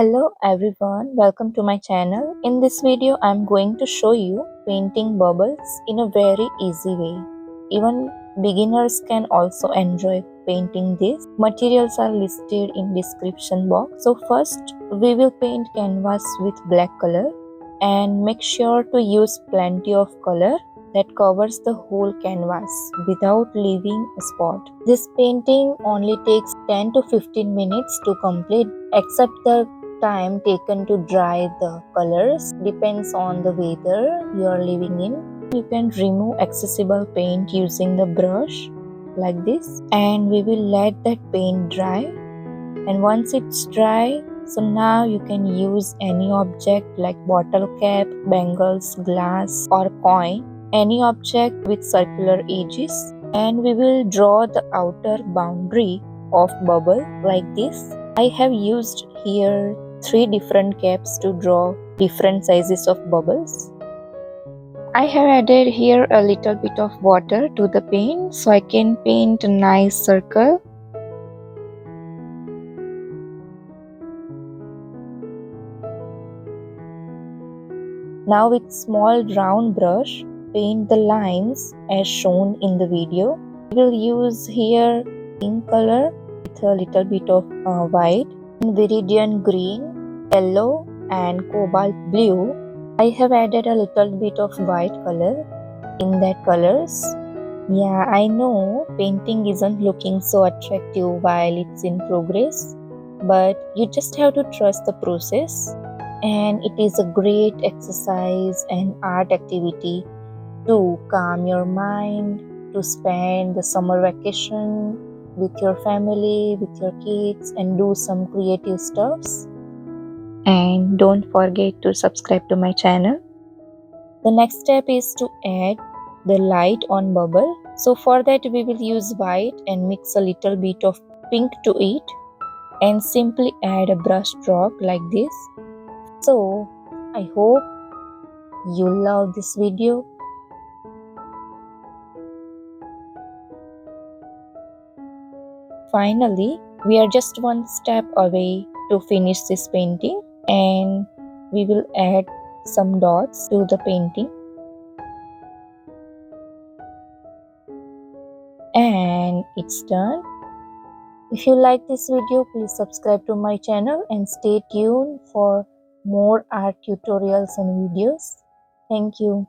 Hello everyone, welcome to my channel. In this video, I'm going to show you painting bubbles in a very easy way. Even beginners can also enjoy painting this. Materials are listed in description box. So first, we will paint canvas with black color and make sure to use plenty of color that covers the whole canvas without leaving a spot. This painting only takes 10 to 15 minutes to complete, except the time taken to dry the colors depends on the weather you are living in. You can remove accessible paint using the brush like this, and we will let that paint dry. And once it's dry, so now you can use any object like bottle cap, bangles, glass or coin, any object with circular edges, and we will draw the outer boundary of bubble like this. I have used here 3 different caps to draw different sizes of bubbles. I have added here a little bit of water to the paint so I can paint a nice circle. Now with small round brush, paint the lines as shown in the video. We will use here pink color with a little bit of white, Viridian green, yellow and cobalt blue. I have added a little bit of white color in that colors. Yeah, I know painting isn't looking so attractive while it's in progress, but you just have to trust the process. And it is a great exercise and art activity to calm your mind, to spend the summer vacation with your family, with your kids, and do some creative stuffs. And don't forget to subscribe to my channel. The next step is to add the light on bubble. So for that we will use white and mix a little bit of pink to it and simply add a brush stroke like this. So I hope you love this video. Finally, we are just one step away to finish this painting, and we will add some dots to the painting. And it's done. If you like this video, please subscribe to my channel and stay tuned for more art tutorials and videos. Thank you.